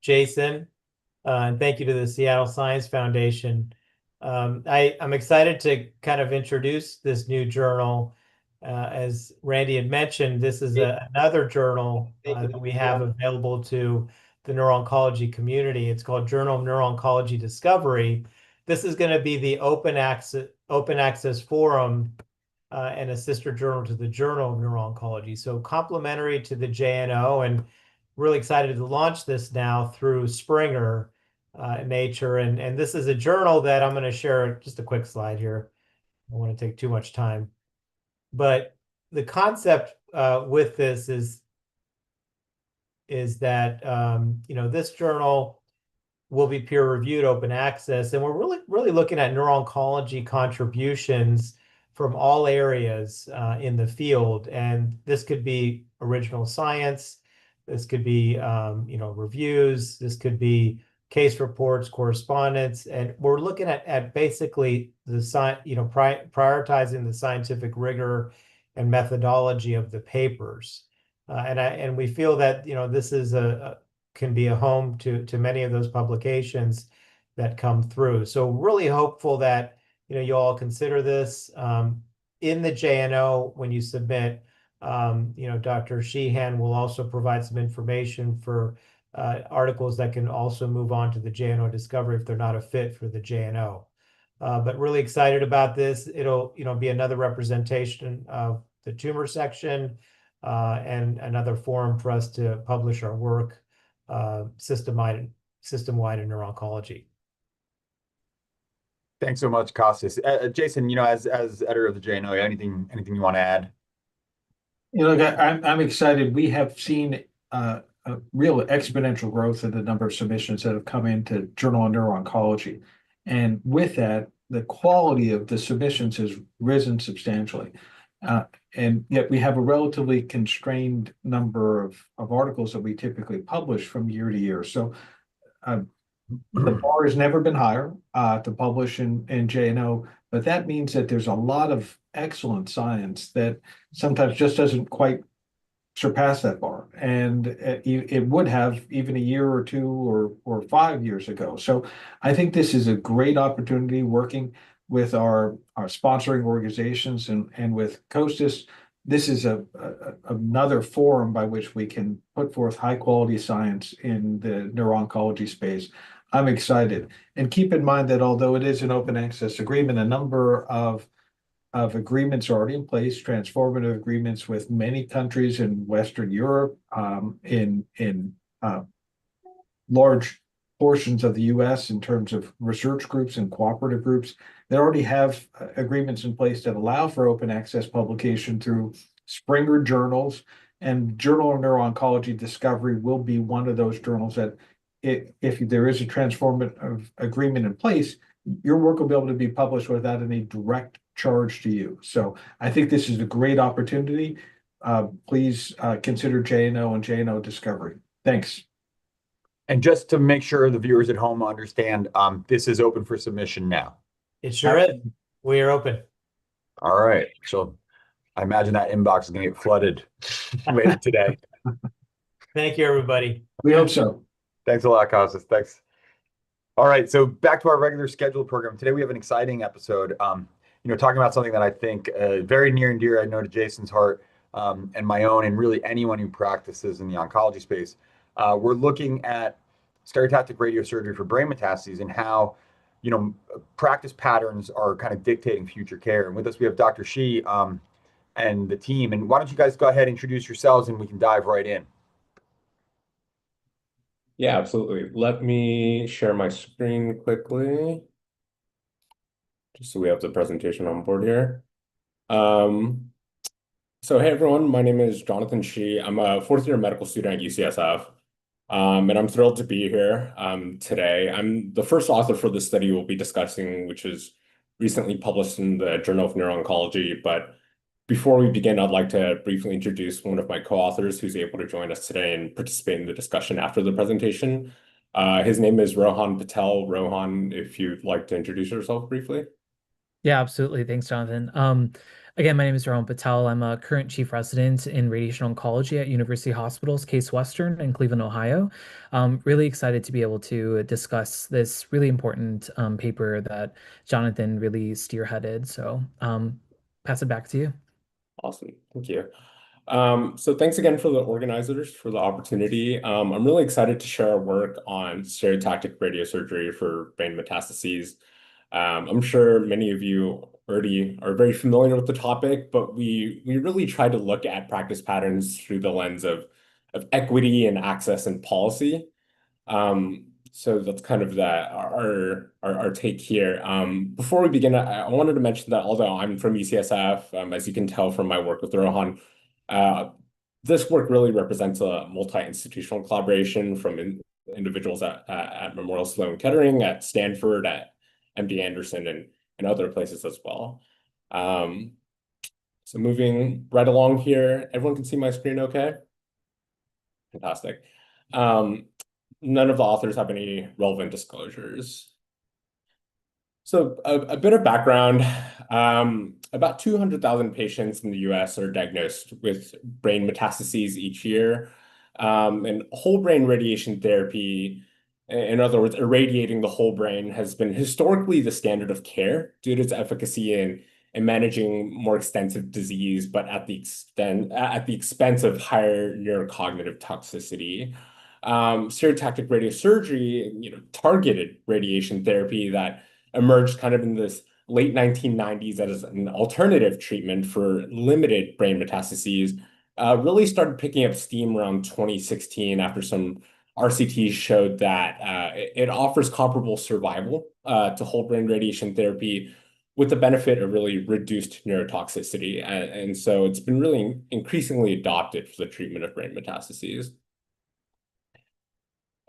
Jason, and thank you to the Seattle Science Foundation. I'm excited to kind of introduce this new journal. As Randy had mentioned, this is another journal that we have available to the neuro-oncology community. It's called Journal of Neuro-Oncology Discovery. This is going to be the open access forum and a sister journal to the Journal of Neuro-Oncology. So complementary to the JNO, and really excited to launch this now through Springer Nature. And this is a journal that I'm going to share just a quick slide here. I don't want to take too much time. But the concept with this is that, this journal will be peer-reviewed, open access, and we're really looking at neuro-oncology contributions from all areas in the field. And this could be original science, this could be reviews, this could be case reports, correspondence, and we're looking at basically the prioritizing the scientific rigor and methodology of the papers. And we feel that this is can be a home to many of those publications that come through. So really hopeful that you all consider this in the JNO when you submit. Dr. Sheehan will also provide some information for articles that can also move on to the JNO Discovery if they're not a fit for the JNO. But really excited about this. It'll be another representation of the tumor section and another forum for us to publish our work system-wide in neuro-oncology. Thanks so much, Costas. Jason, as editor of the JNO, anything you want to add? Look, I'm excited. We have seen a real exponential growth in the number of submissions that have come into Journal of Neuro-Oncology. And with that, the quality of the submissions has risen substantially. And yet we have a relatively constrained number of articles that we typically publish from year to year. So the bar has never been higher to publish in JNO, but that means that there's a lot of excellent science that sometimes just doesn't quite surpass that bar. And it would have even a year or two or 5 years ago. So I think this is a great opportunity working with our sponsoring organizations and with COSTIS. This is another forum by which we can put forth high quality science in the neuro-oncology space. I'm excited. And keep in mind that although it is an open access agreement, a number of agreements are already in place, transformative agreements with many countries in Western Europe, in large portions of the US in terms of research groups and cooperative groups that already have agreements in place that allow for open access publication through Springer journals. And Journal of Neuro-Oncology Discovery will be one of those journals that if there is a transformative agreement in place, your work will be able to be published without any direct charge to you. So I think this is a great opportunity. Please consider JNO and JNO Discovery. Thanks. And just to make sure the viewers at home understand, this is open for submission now. It sure is. We are open. All right. So I imagine that inbox is going to get flooded later today. Thank you, everybody. We hope so. Thanks a lot, Costas. Thanks. All right. So back to our regular scheduled program. Today we have an exciting episode, talking about something that I think very near and dear, I know, to Jason's heart and my own, and really anyone who practices in the oncology space. We're looking at stereotactic radiosurgery for brain metastases and how, practice patterns are kind of dictating future care. And with us, we have Dr. Shih and the team. And why don't you guys go ahead and introduce yourselves and we can dive right in. Yeah, absolutely. Let me share my screen quickly, just so we have the presentation on board here. So hey everyone, my name is Jonathan Shih. I'm a fourth year medical student at UCSF. And I'm thrilled to be here today. I'm the first author for the study we'll be discussing, which is recently published in the Journal of Neuro-Oncology. But before we begin, I'd like to briefly introduce one of my co-authors who's able to join us today and participate in the discussion after the presentation. His name is Rohan Patel. Rohan, if you'd like to introduce yourself briefly. Yeah, absolutely. Thanks, Jonathan. Again, my name is Rohan Patel. I'm a current chief resident in radiation oncology at University Hospitals Case Western in Cleveland, Ohio. Really excited to be able to discuss this really important paper that Jonathan really spearheaded. So pass it back to you. Awesome. Thank you. So thanks again for the organizers for the opportunity. I'm really excited to share our work on stereotactic radiosurgery for brain metastases. I'm sure many of you already are very familiar with the topic, but we really try to look at practice patterns through the lens of equity and access and policy. So that's kind of our take here. Before we begin, I wanted to mention that although I'm from UCSF, as you can tell from my work with Rohan, this work really represents a multi-institutional collaboration from individuals at Memorial Sloan Kettering, at Stanford, at MD Anderson, and other places as well. So moving right along here, everyone can see my screen okay? Fantastic. None of the authors have any relevant disclosures. So a bit of background, about 200,000 patients in the US are diagnosed with brain metastases each year. And whole brain radiation therapy, in other words, irradiating the whole brain, has been historically the standard of care due to its efficacy in managing more extensive disease, but at the expense of higher neurocognitive toxicity. Stereotactic radiosurgery, targeted radiation therapy that emerged kind of in this late 1990s as an alternative treatment for limited brain metastases, really started picking up steam around 2016 after some RCTs showed that it offers comparable survival to whole brain radiation therapy with the benefit of really reduced neurotoxicity. And so it's been really increasingly adopted for the treatment of brain metastases.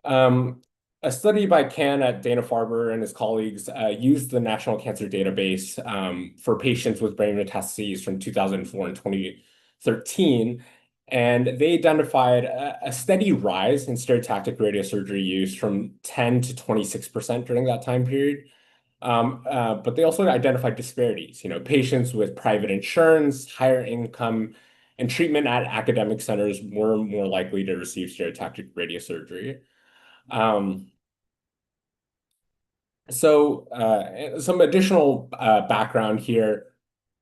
A study by Can at Dana-Farber and his colleagues used the National Cancer Database for patients with brain metastases from 2004 and 2013, and they identified a steady rise in stereotactic radiosurgery use from 10 to 26% during that time period. But they also identified disparities. Patients with private insurance, higher income, and treatment at academic centers were more likely to receive stereotactic radiosurgery. Some additional background here.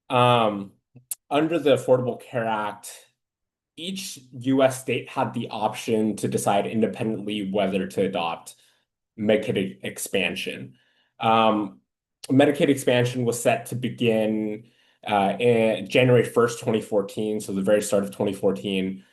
Under the Affordable Care Act, each US state had the option to decide independently whether to adopt Medicaid expansion. Medicaid expansion was set to begin in January 1st, 2014, so the very start of 2014,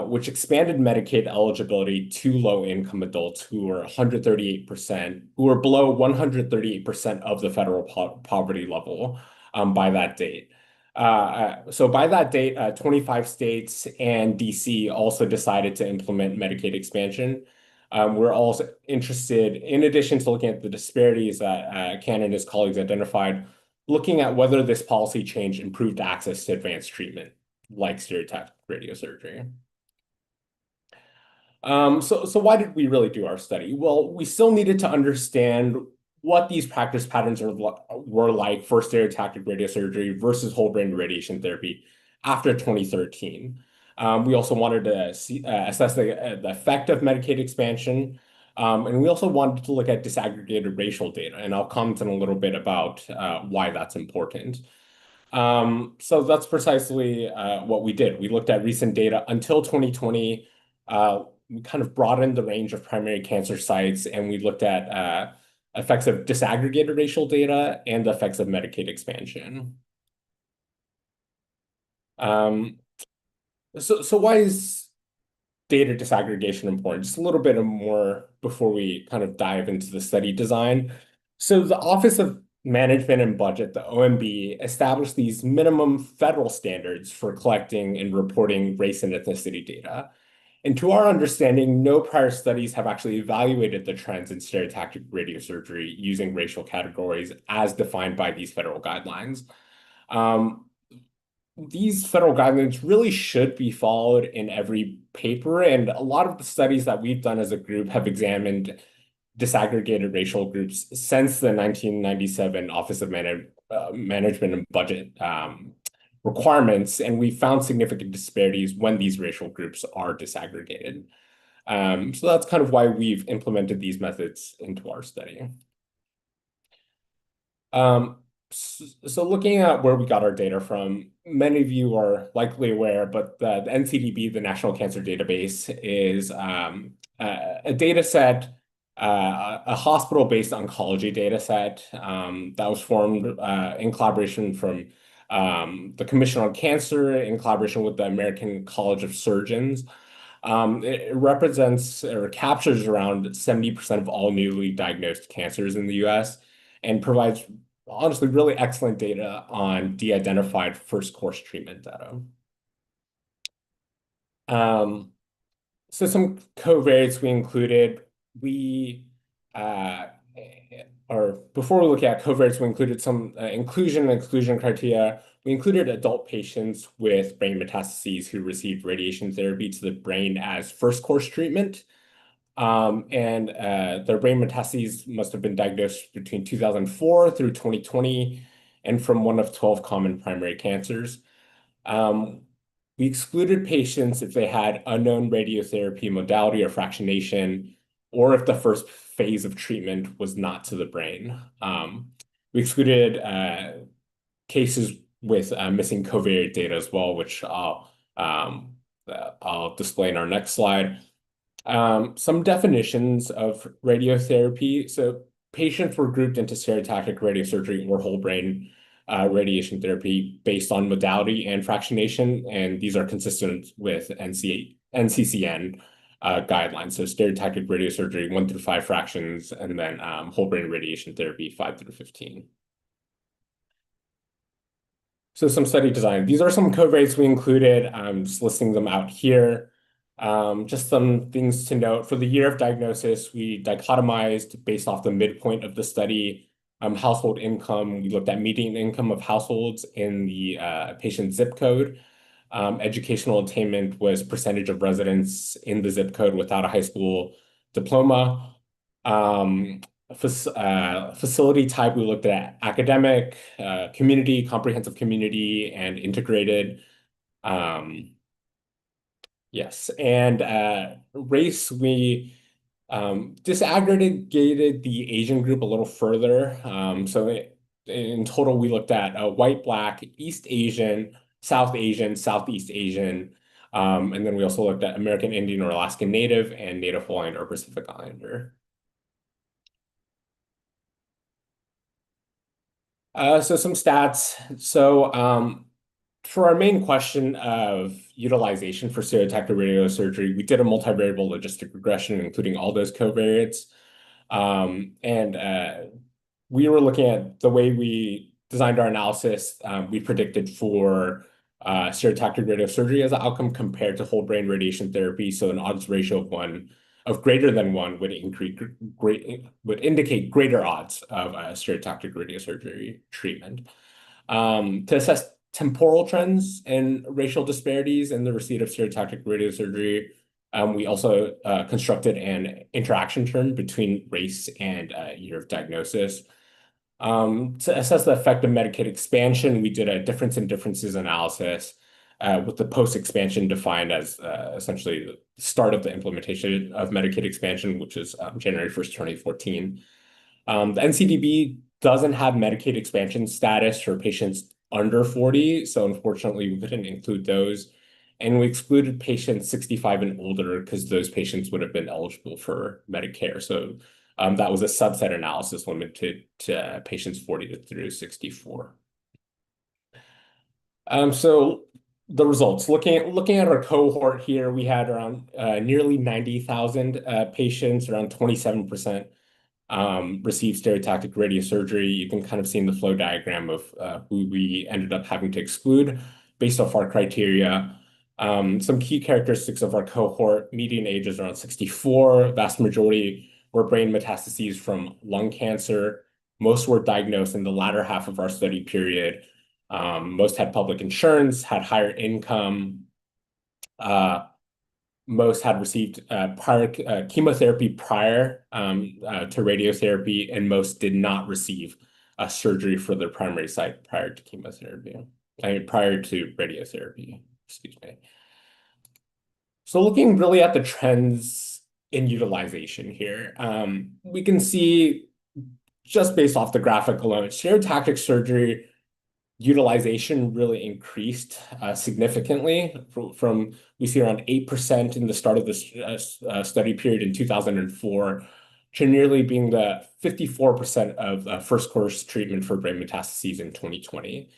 which expanded Medicaid eligibility to low-income adults who were below 138% of the federal poverty level by that date. So by that date, 25 states and DC also decided to implement Medicaid expansion. We're also interested, in addition to looking at the disparities that Ken and his colleagues identified, looking at whether this policy change improved access to advanced treatment, like stereotactic radiosurgery. So why did we really do our study? Well, we still needed to understand what these practice patterns were like for stereotactic radiosurgery versus whole brain radiation therapy after 2013. We also wanted to assess the effect of Medicaid expansion. And we also wanted to look at disaggregated racial data, and I'll comment in a little bit about why that's important. So that's precisely what we did. We looked at recent data until 2020. We kind of broadened the range of primary cancer sites, and we looked at effects of disaggregated racial data and the effects of Medicaid expansion. So why is data disaggregation important? Just a little bit more before we kind of dive into the study design. So the Office of Management and Budget, the OMB, established these minimum federal standards for collecting and reporting race and ethnicity data. And to our understanding, no prior studies have actually evaluated the trends in stereotactic radiosurgery using racial categories as defined by these federal guidelines. These federal guidelines really should be followed in every paper, and a lot of the studies that we've done as a group have examined disaggregated racial groups since the 1997 Office of Management and Budget requirements, and we found significant disparities when these racial groups are disaggregated. So that's kind of why we've implemented these methods into our study. So looking at where we got our data from, many of you are likely aware, but the NCDB, the National Cancer Database, is a data set, a hospital-based oncology data set that was formed in collaboration from the Commission on Cancer in collaboration with the American College of Surgeons. It represents or captures around 70% of all newly diagnosed cancers in the US and provides honestly really excellent data on de-identified first course treatment data. So some covariates we included, or before we look at covariates, we included some inclusion and exclusion criteria. We included adult patients with brain metastases who received radiation therapy to the brain as first course treatment. And their brain metastases must have been diagnosed between 2004 through 2020 and from one of 12 common primary cancers. We excluded patients if they had unknown radiotherapy modality or fractionation, or if the first phase of treatment was not to the brain. We excluded cases with missing covariate data as well, which I'll display in our next slide. Some definitions of radiotherapy. So patients were grouped into stereotactic radiosurgery or whole brain radiation therapy based on modality and fractionation, and these are consistent with NCCN guidelines. So stereotactic radiosurgery 1 through 5 fractions, and then whole brain radiation therapy 5 through 15. So some study design. These are some covariates we included. I'm just listing them out here. Just some things to note. For the year of diagnosis, we dichotomized based off the midpoint of the study. Household income, we looked at median income of households in the patient zip code. Educational attainment was percentage of residents in the zip code without a high school diploma. Facility type, we looked at academic, community, comprehensive community, and integrated. Yes, and race, we disaggregated the Asian group a little further. In total, we looked at white, Black, East Asian, Southeast Asian, and then we also looked at American Indian or Alaskan Native and Native Hawaiian or Pacific Islander. So some stats. So for our main question of utilization for stereotactic radiosurgery, we did a multivariable logistic regression, including all those covariates. We were looking at the way we designed our analysis. We predicted for stereotactic radiosurgery as an outcome compared to whole brain radiation therapy. So an odds ratio of greater than 1 would indicate greater odds of stereotactic radiosurgery treatment. To assess temporal trends and racial disparities in the receipt of stereotactic radiosurgery, we also constructed an interaction term between race and year of diagnosis. To assess the effect of Medicaid expansion, we did a difference in differences analysis with the post-expansion defined as essentially the start of the implementation of Medicaid expansion, which is January 1st, 2014. The NCDB doesn't have Medicaid expansion status for patients under 40, so unfortunately we couldn't include those. And we excluded patients 65 and older because those patients would have been eligible for Medicare. So that was a subset analysis limited to patients 40 through 64. So the results, looking at our cohort here, we had around nearly 90,000 patients, around 27% received stereotactic radiosurgery. You can kind of see in the flow diagram of who we ended up having to exclude based off our criteria. Some key characteristics of our cohort: median age is around 64. Vast majority were brain metastases from lung cancer. Most were diagnosed in the latter half of our study period. Most had public insurance, had higher income. Most had received prior chemotherapy prior to radiotherapy, and most did not receive surgery for their primary site prior to chemotherapy. prior to radiotherapy. Excuse me. So looking really at the trends in utilization here, we can see just based off the graphic alone, stereotactic surgery utilization really increased significantly from we see around 8% in the start of this study period in 2004 to nearly being the 54% of first course treatment for brain metastases in 2020.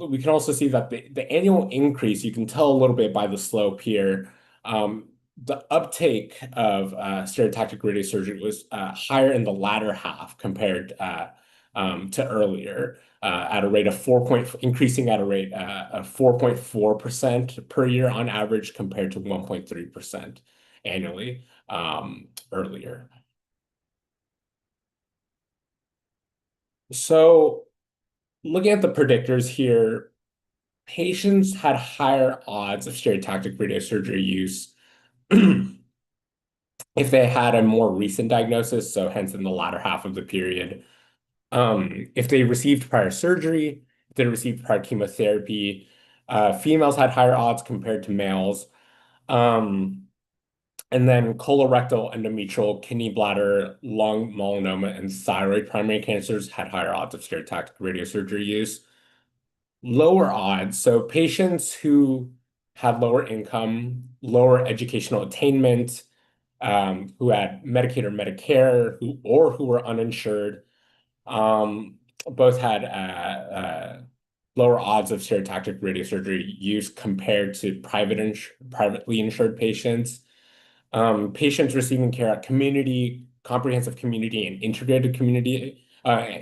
We can also see that the annual increase, you can tell a little bit by the slope here, the uptake of stereotactic radiosurgery was higher in the latter half compared to earlier, at a rate of increasing at a rate of 4.4% per year on average compared to 1.3% annually earlier. So looking at the predictors here, patients had higher odds of stereotactic radiosurgery use if they had a more recent diagnosis, so hence in the latter half of the period. If they received prior surgery, if they received prior chemotherapy, females had higher odds compared to males. And then colorectal, endometrial, kidney, bladder, lung, melanoma, and thyroid primary cancers had higher odds of stereotactic radiosurgery use. Lower odds, so patients who had lower income, lower educational attainment, who had Medicaid or Medicare, who were uninsured, both had lower odds of stereotactic radiosurgery use compared to privately insured patients. Patients receiving care at comprehensive community and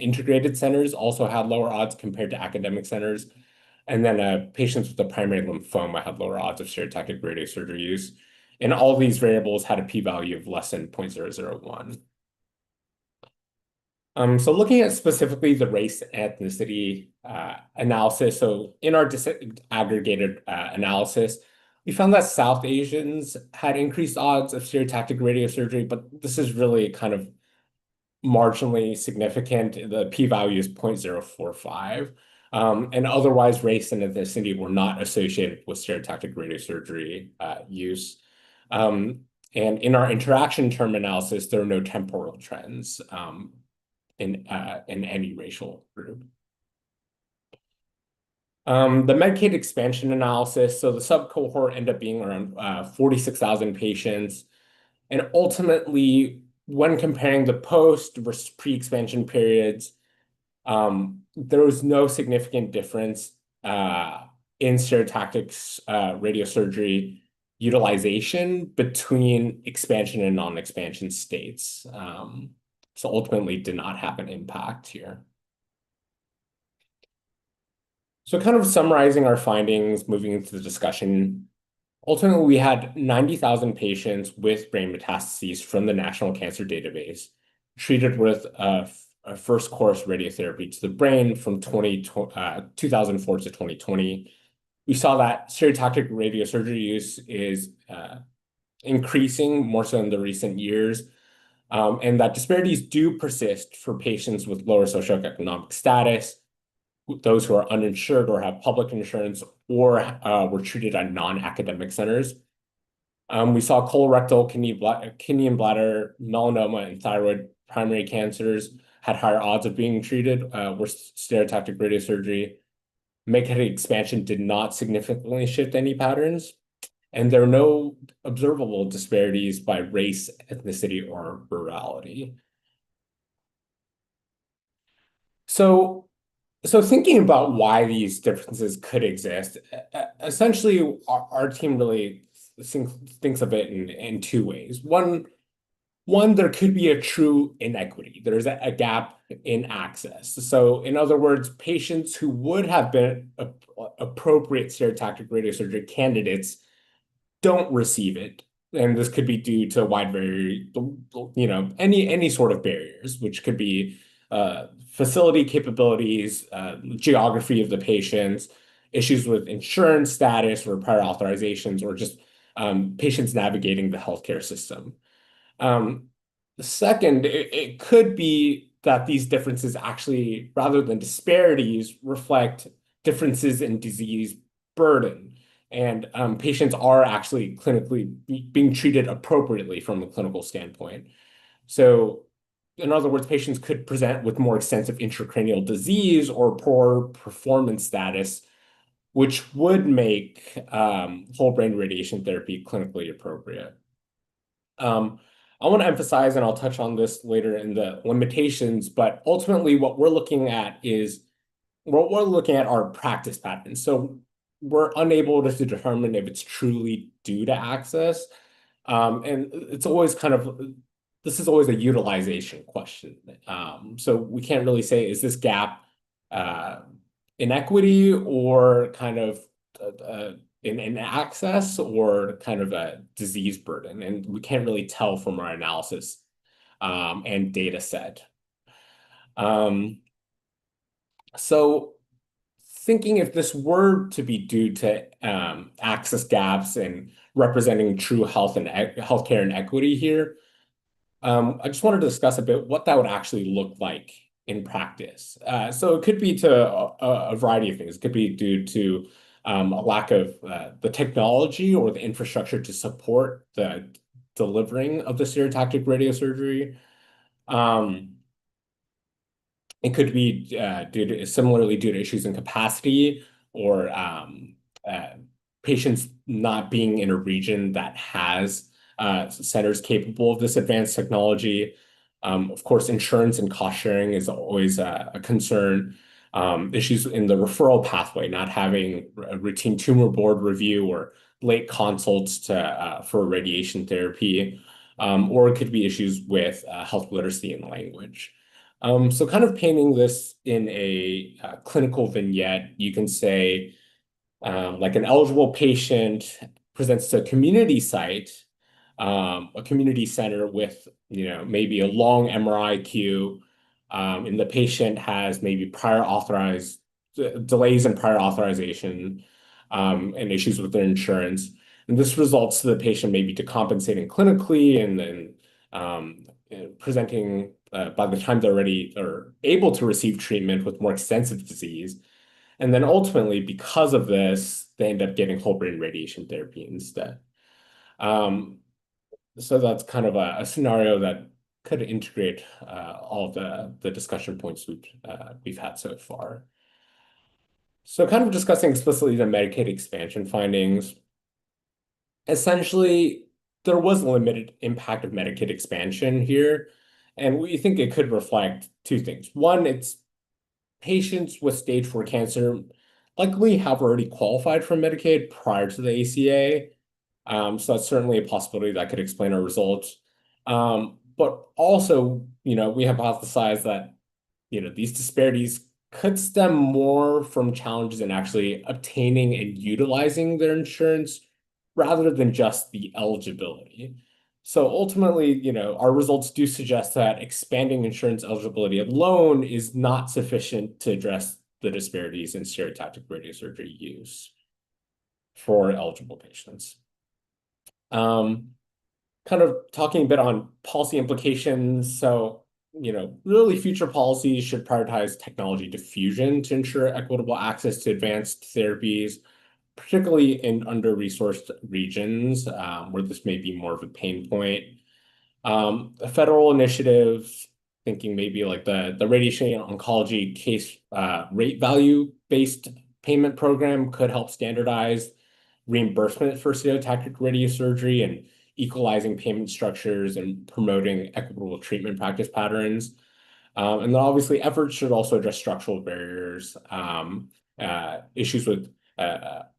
integrated centers also had lower odds compared to academic centers. And then patients with a primary lymphoma had lower odds of stereotactic radiosurgery use. And all these variables had a p-value of less than 0.001. So looking at specifically the race ethnicity analysis, so in our disaggregated analysis, we found that South Asians had increased odds of stereotactic radiosurgery, but this is really kind of marginally significant. The p-value is 0.045. And otherwise, race and ethnicity were not associated with stereotactic radiosurgery use. And in our interaction term analysis, there are no temporal trends in any racial group. The Medicaid expansion analysis, so the subcohort ended up being around 46,000 patients. And ultimately, when comparing the post versus pre-expansion periods, there was no significant difference in stereotactic radiosurgery utilization between expansion and non-expansion states. So ultimately did not have an impact here. So kind of summarizing our findings, moving into the discussion, ultimately we had 90,000 patients with brain metastases from the National Cancer Database treated with a first course radiotherapy to the brain from 2004 to 2020. We saw that stereotactic radiosurgery use is increasing more so in the recent years, and that disparities do persist for patients with lower socioeconomic status, those who are uninsured or have public insurance, or were treated at non-academic centers. We saw colorectal, kidney and bladder, melanoma, and thyroid primary cancers had higher odds of being treated with stereotactic radiosurgery. Medicaid expansion did not significantly shift any patterns, and there are no observable disparities by race, ethnicity, or rurality. So thinking about why these differences could exist, essentially our team really thinks of it in two ways. One, there could be a true inequity. There's a gap in access. So in other words, patients who would have been appropriate stereotactic radiosurgery candidates don't receive it. And this could be due to a wide variety, any sort of barriers, which could be facility capabilities, geography of the patients, issues with insurance status or prior authorizations, or just patients navigating the healthcare system. Second, it could be that these differences actually, rather than disparities, reflect differences in disease burden. And patients are actually clinically being treated appropriately from a clinical standpoint. So, in other words, patients could present with more extensive intracranial disease or poor performance status, which would make whole brain radiation therapy clinically appropriate. I want to emphasize, and I'll touch on this later in the limitations, but ultimately what we're looking at are practice patterns. So we're unable to determine if it's truly due to access. And it's always this is always a utilization question. So we can't really say, is this gap inequity or kind of in access or kind of a disease burden? And we can't really tell from our analysis and data set. So thinking if this were to be due to access gaps and representing true health and healthcare and equity here, I just wanted to discuss a bit what that would actually look like in practice. So it could be to a variety of things. It could be due to a lack of the technology or the infrastructure to support the delivering of the stereotactic radiosurgery. It could be similarly due to issues in capacity or patients not being in a region that has centers capable of this advanced technology. Of course, insurance and cost sharing is always a concern. Issues in the referral pathway, not having a routine tumor board review or late consults for radiation therapy, or it could be issues with health literacy and language. So kind of painting this in a clinical vignette, you can say like an eligible patient presents to a community site, a community center with maybe a long MRI queue, and the patient has maybe delays in prior authorization and issues with their insurance. And this results to the patient maybe decompensating clinically and then presenting by the time they're ready or able to receive treatment with more extensive disease. And then ultimately, because of this, they end up getting whole brain radiation therapy instead. So that's kind of a scenario that could integrate all the discussion points we've had so far. So kind of discussing explicitly the Medicaid expansion findings. Essentially, there was limited impact of Medicaid expansion here, and we think it could reflect two things. One, it's patients with stage 4 cancer likely have already qualified for Medicaid prior to the ACA. So that's certainly a possibility that could explain our results. But also, we hypothesize that, these disparities could stem more from challenges in actually obtaining and utilizing their insurance rather than just the eligibility. So ultimately, our results do suggest that expanding insurance eligibility alone is not sufficient to address the disparities in stereotactic radiosurgery use for eligible patients. Kind of talking a bit on policy implications. So, really future policies should prioritize technology diffusion to ensure equitable access to advanced therapies, particularly in under-resourced regions where this may be more of a pain point. Federal initiatives, thinking maybe like the radiation oncology case rate value-based payment program could help standardize reimbursement for stereotactic radiosurgery and equalizing payment structures and promoting equitable treatment practice patterns. And then obviously efforts should also address structural barriers, issues with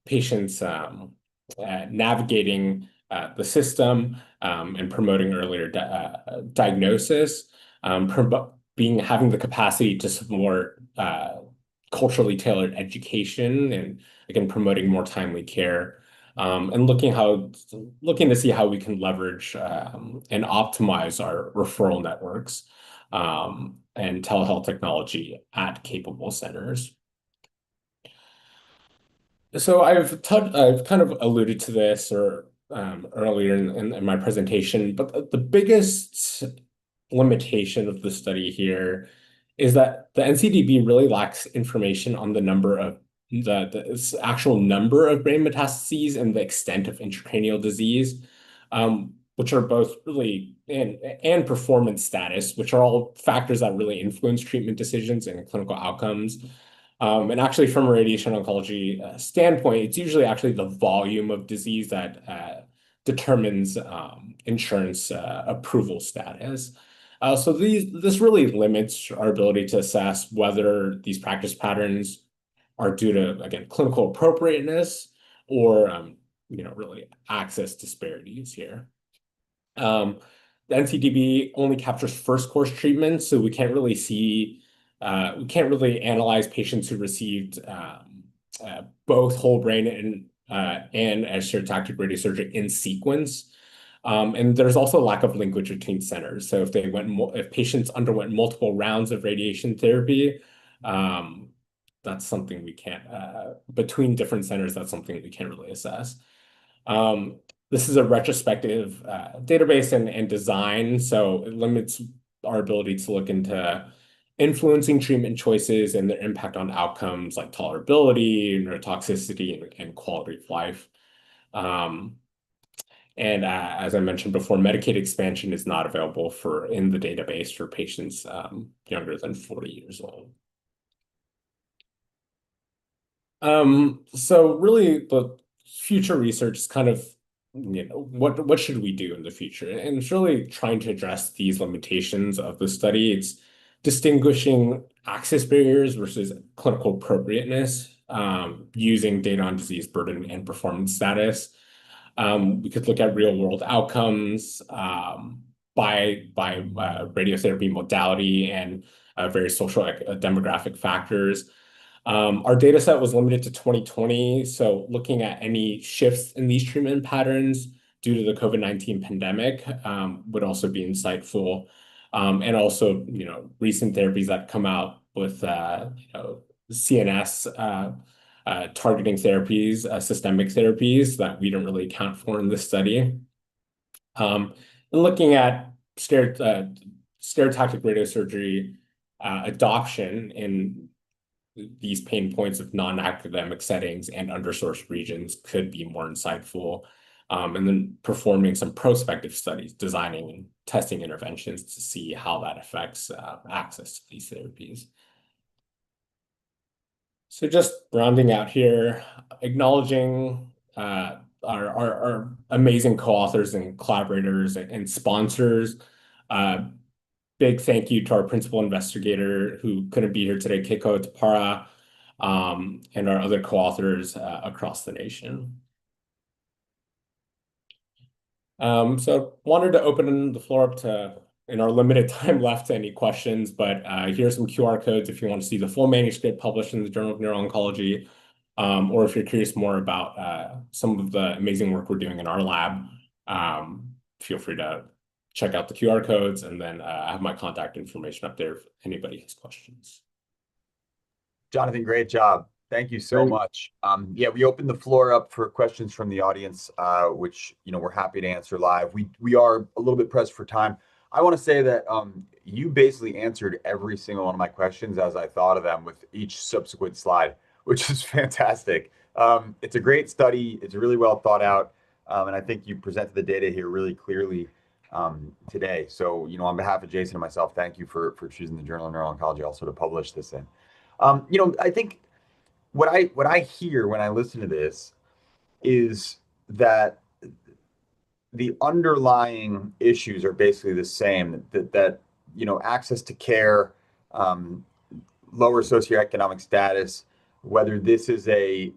patients navigating the system and promoting earlier diagnosis, having the capacity to support culturally tailored education and again promoting more timely care, and looking to see how we can leverage and optimize our referral networks and telehealth technology at capable centers. So I've kind of alluded to this earlier in my presentation, but the biggest limitation of the study here is that the NCDB really lacks information on the number of the actual number of brain metastases and the extent of intracranial disease, which are both really and performance status, which are all factors that really influence treatment decisions and clinical outcomes. And actually, from a radiation oncology standpoint, it's usually actually the volume of disease that determines insurance approval status. So this really limits our ability to assess whether these practice patterns are due to, again, clinical appropriateness or really access disparities here. The NCDB only captures first course treatment, so we can't really analyze patients who received both whole brain and stereotactic radiosurgery in sequence. And there's also a lack of linkage between centers. So if patients underwent multiple rounds of radiation therapy, that's something we can't between different centers. That's something we can't really assess. This is a retrospective database and design, so it limits our ability to look into influencing treatment choices and their impact on outcomes like tolerability, neurotoxicity, and quality of life. And as I mentioned before, Medicaid expansion is not available in the database for patients younger than 40 years old. So really the future research is kind of, what should we do in the future? And it's really trying to address these limitations of the study. It's distinguishing access barriers versus clinical appropriateness, using data on disease burden and performance status. We could look at real world outcomes by radiotherapy modality and various social demographic factors. Our data set was limited to 2020, so looking at any shifts in these treatment patterns due to the COVID-19 pandemic would also be insightful. And also, recent therapies that come out with, CNS targeting therapies, systemic therapies that we don't really account for in this study. And looking at stereotactic radiosurgery adoption in these pain points of non-academic settings and undersourced regions could be more insightful. And then performing some prospective studies, designing and testing interventions to see how that affects access to these therapies. So just rounding out here, acknowledging our amazing co-authors and collaborators and sponsors. Big thank you to our principal investigator who couldn't be here today, Keiko Tapara, and our other co-authors across the nation. So wanted to open the floor up to, in our limited time left, to any questions, but here's some QR codes if you want to see the full manuscript published in the Journal of Neuro-Oncology, or if you're curious more about some of the amazing work we're doing in our lab, feel free to check out the QR codes, and then I have my contact information up there if anybody has questions. Jonathan, great job. Thank you so much. Yeah, we opened the floor up for questions from the audience, which we're happy to answer live. We are a little bit pressed for time. I want to say that you basically answered every single one of my questions as I thought of them with each subsequent slide, which is fantastic. It's a great study. It's really well thought out, and I think you presented the data here really clearly today. So, on behalf of Jason and myself, thank you for choosing the Journal of Neuro-Oncology also to publish this in. I think what I hear when I listen to this is that the underlying issues are basically the same, that access to care, lower socioeconomic status, whether this is the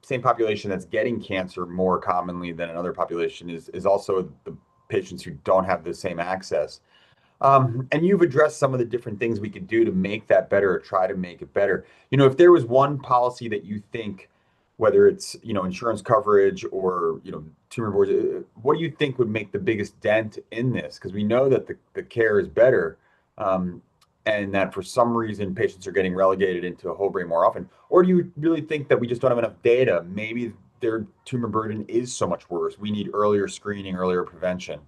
same population that's getting cancer more commonly than another population is also the patients who don't have the same access. And you've addressed some of the different things we could do to make that better or try to make it better. If there was one policy that you think, whether it's, insurance coverage or, tumor boards, what do you think would make the biggest dent in this? Because we know that the care is better, and that for some reason patients are getting relegated into a whole brain more often. Or do you really think that we just don't have enough data? Maybe their tumor burden is so much worse. We need earlier screening, earlier prevention.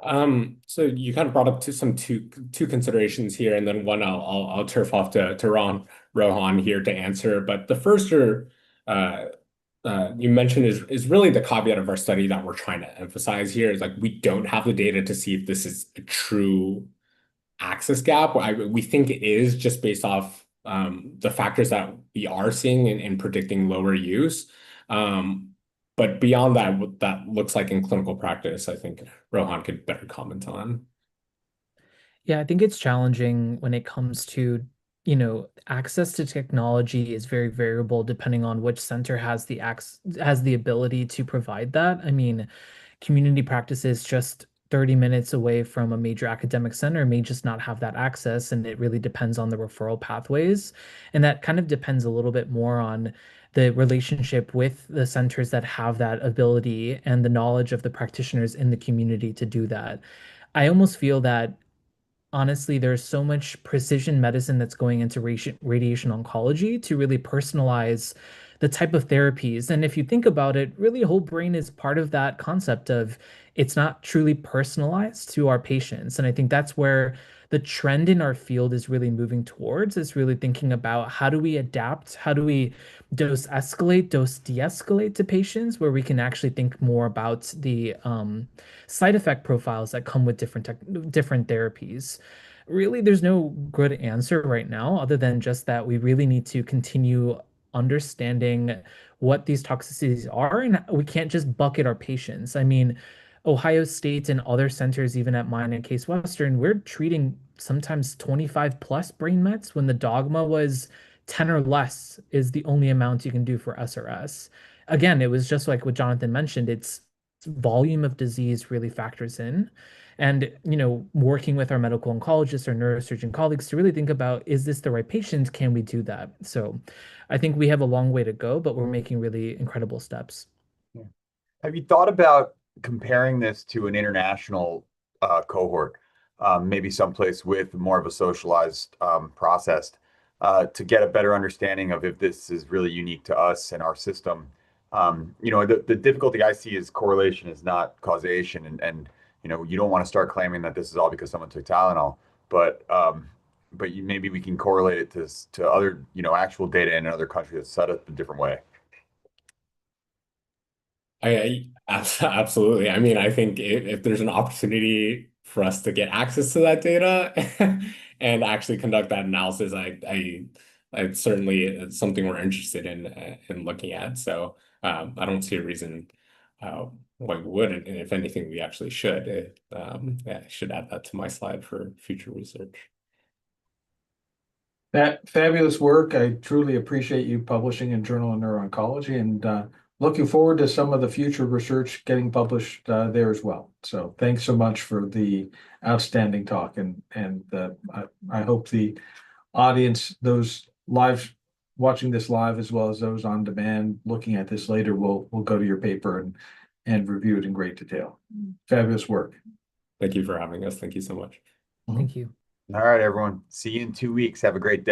So you kind of brought up two considerations here, and then one I'll turf off to Rohan here to answer. But the first uh, you mentioned is really the caveat of our study that we're trying to emphasize here is like we don't have the data to see if this is a true access gap. We think it is just based off the factors that we are seeing in predicting lower use. But beyond that, what that looks like in clinical practice, I think Rohan could better comment on. Yeah, I think it's challenging when it comes to, access to technology is very variable depending on which center has the ability to provide that. I mean, community practices just 30 minutes away from a major academic center may just not have that access, and it really depends on the referral pathways. And that kind of depends a little bit more on the relationship with the centers that have that ability and the knowledge of the practitioners in the community to do that. I almost feel that honestly, there's so much precision medicine that's going into radiation oncology to really personalize the type of therapies. And if you think about it, really, whole brain is part of that concept of it's not truly personalized to our patients. And I think that's where the trend in our field is really moving towards, is really thinking about how do we adapt, how do we dose escalate, dose de-escalate to patients, where we can actually think more about the side effect profiles that come with different therapies. Really, there's no good answer right now other than just that we really need to continue understanding what these toxicities are, and we can't just bucket our patients. I mean, Ohio State and other centers, even at mine and Case Western, we're treating sometimes 25 plus brain mets when the dogma was 10 or less is the only amount you can do for SRS. Again, it was just like what Jonathan mentioned, it's volume of disease really factors in. And, working with our medical oncologists or neurosurgeon colleagues to really think about, is this the right patient? Can we do that? So I think we have a long way to go, but we're making really incredible steps. Yeah. Have you thought about comparing this to an international cohort, maybe someplace with more of a socialized process, to get a better understanding of if this is really unique to us and our system? The difficulty I see is correlation is not causation, and you don't want to start claiming that this is all because someone took Tylenol, but maybe we can correlate it to other actual data in another country that's set up a different way. Absolutely. I mean, I think if there's an opportunity for us to get access to that data and actually conduct that analysis, I certainly it's something we're interested in looking at. So I don't see a reason why we wouldn't, and if anything, we actually should. Yeah, I should add that to my slide for future research. That fabulous work. I truly appreciate you publishing in Journal of Neuro-Oncology, and looking forward to some of the future research getting published there as well. So thanks so much for the outstanding talk, and I hope the audience, those live watching this live as well as those on demand looking at this later, will go to your paper and review it in great detail. Fabulous work. Thank you for having us. Thank you so much. Thank you. All right, everyone. See you in 2 weeks. Have a great day.